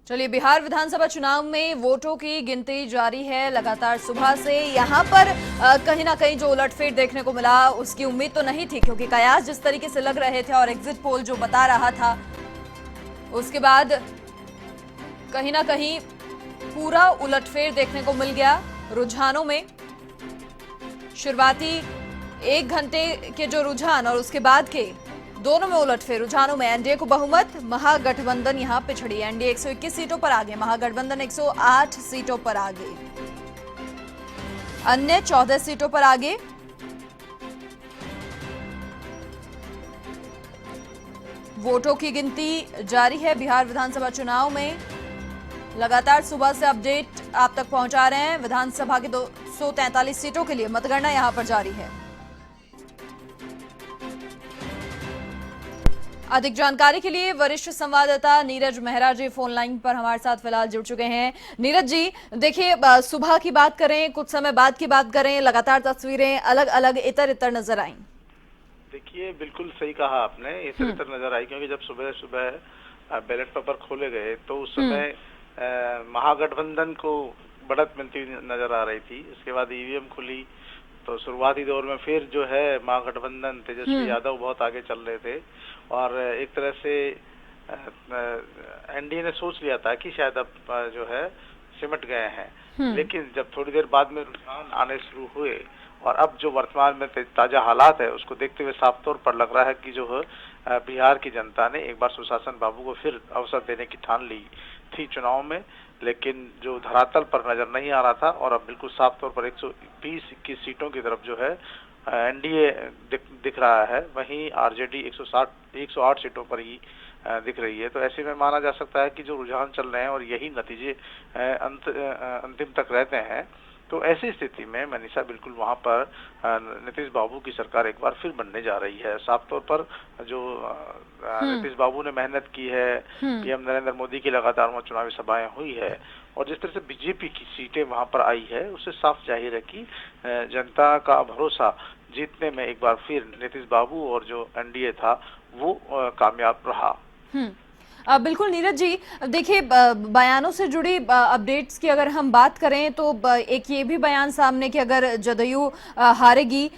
चलिए, बिहार विधानसभा चुनाव में वोटों की गिनती जारी है लगातार सुबह से। यहाँ पर कहीं ना कहीं जो उलटफेर देखने को मिला उसकी उम्मीद तो नहीं थी, क्योंकि कयास जिस तरीके से लग रहे थे और एग्जिट पोल जो बता रहा था, उसके बाद कहीं ना कहीं पूरा उलटफेर देखने को मिल गया रुझानों में। शुरुआती 1 घंटे के जो रुझान और उसके बाद के दोनों में उलटफेर रुझानों में एनडीए को बहुमत, महागठबंधन यहां पिछड़ी। एनडीए 121 सीटों पर आगे, महागठबंधन 108 सीटों पर आगे, अन्य 14 सीटों पर आगे। वोटों की गिनती जारी है बिहार विधानसभा चुनाव में। लगातार सुबह से अपडेट आप तक पहुंचा रहे हैं। विधानसभा की 243 सीटों के लिए मतगणना यहां पर जारी है। अधिक जानकारी के लिए वरिष्ठ संवाददाता नीरज मेहरा जी फोन लाइन पर हमारे साथ फिलहाल जुड़ चुके हैं। नीरज जी, देखिए, सुबह की बात करें, कुछ समय बाद की बात करें, लगातार तस्वीरें अलग अलग इतर इतर नजर आई। देखिए, बिल्कुल सही कहा आपने, इतर इतर नजर आई, क्योंकि जब सुबह सुबह बैलेट पेपर खोले गए तो उस समय महागठबंधन को बढ़त मिलती नजर आ रही थी। उसके बाद ईवीएम खुली तो शुरुआती दौर में फिर जो है महागठबंधन तेजस्वी यादव बहुत आगे चल रहे थे और एक तरह से एनडीए ने सोच लिया था कि शायद अब जो है सिमट गए हैं। लेकिन जब थोड़ी देर बाद में रुझान आने शुरू हुए और अब जो वर्तमान में ताजा हालात है उसको देखते हुए साफ तौर पर लग रहा है कि जो है बिहार की जनता ने एक बार सुशासन बाबू को फिर अवसर देने की ठान ली थी चुनाव में, लेकिन जो धरातल पर नजर नहीं आ रहा था। और अब बिल्कुल साफ तौर पर 120-21 सीटों की तरफ जो है एनडीए दिख रहा है, वहीं आरजेडी 108 सीटों पर ही दिख रही है। तो ऐसे में माना जा सकता है कि जो रुझान चल रहे हैं और यही नतीजे अंतिम तक रहते हैं, तो ऐसी स्थिति में मनीषा बिल्कुल वहां पर नीतीश बाबू की सरकार एक बार फिर बनने जा रही है। साफ तौर पर जो नीतीश बाबू ने मेहनत की है, पीएम नरेंद्र मोदी की लगातार वहां चुनावी सभाएं हुई है और जिस तरह से बीजेपी की सीटें वहां पर आई है, उससे साफ जाहिर है कि जनता का भरोसा जीतने में एक बार फिर नीतीश बाबू और जो एनडीए था वो कामयाब रहा। बिल्कुल नीरज जी, देखिए, बयानों से जुड़ी अपडेट्स की अगर हम बात करें तो एक ये भी बयान सामने कि अगर जदयू हारेगी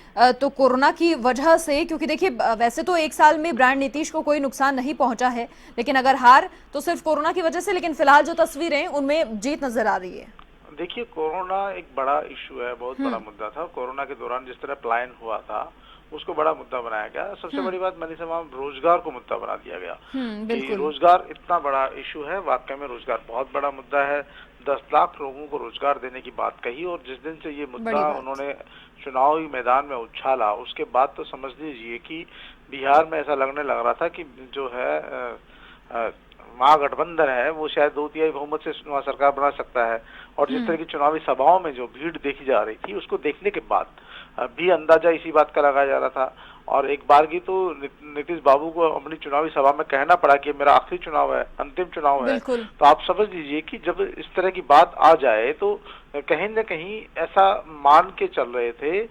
तो कोरोना की वजह से, क्योंकि देखिए वैसे तो 1 साल में ब्रांड नीतीश को कोई नुकसान नहीं पहुंचा है, लेकिन अगर हार तो सिर्फ कोरोना की वजह से। लेकिन फिलहाल जो तस्वीरें उनमें जीत नजर आ रही है। देखिए, कोरोना एक बड़ा इशू है, बहुत बड़ा मुद्दा था। कोरोना के दौरान जिस तरह पलायन हुआ था उसको बड़ा मुद्दा बनाया गया। सबसे बड़ी बात मनीषा, रोजगार को मुद्दा बना दिया गया कि रोजगार इतना बड़ा इशू है। वाकई में रोजगार बहुत बड़ा मुद्दा है। 10 लाख लोगों को रोजगार देने की बात कही और जिस दिन से ये मुद्दा उन्होंने चुनावी मैदान में उछाला उसके बाद तो समझ लीजिए कि बिहार में ऐसा लगने लग रहा था कि जो है महागठबंधन है वो शायद 2/3 बहुमत से वहाँ सरकार बना सकता है। और जिस तरह की चुनावी सभाओं में जो भीड़ देखी जा रही थी उसको देखने के बाद भी अंदाजा इसी बात का लगाया जा रहा था। और एक बार की तो नीतीश बाबू को अपनी चुनावी सभा में कहना पड़ा कि मेरा आखिरी चुनाव है, अंतिम चुनाव है। तो आप समझ लीजिए कि जब इस तरह की बात आ जाए तो कहीं न कहीं ऐसा मान के चल रहे थे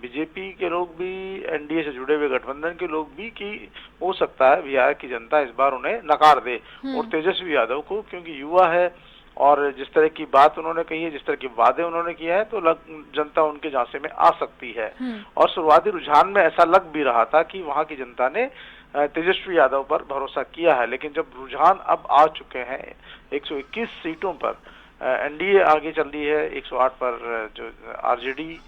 बीजेपी के लोग भी, एनडीए से जुड़े हुए गठबंधन के लोग भी, कि हो सकता है बिहार की जनता इस बार उन्हें नकार दे और तेजस्वी यादव को, क्योंकि युवा है और जिस तरह की बात उन्होंने कही है, जिस तरह के वादे उन्होंने किया है, तो जनता उनके झांसे में आ सकती है। और शुरुआती रुझान में ऐसा लग भी रहा था कि वहां की जनता ने तेजस्वी यादव पर भरोसा किया है। लेकिन जब रुझान अब आ चुके हैं 121 सीटों पर, एनडीए आगे चल रही है, 108 पर जो आरजेडी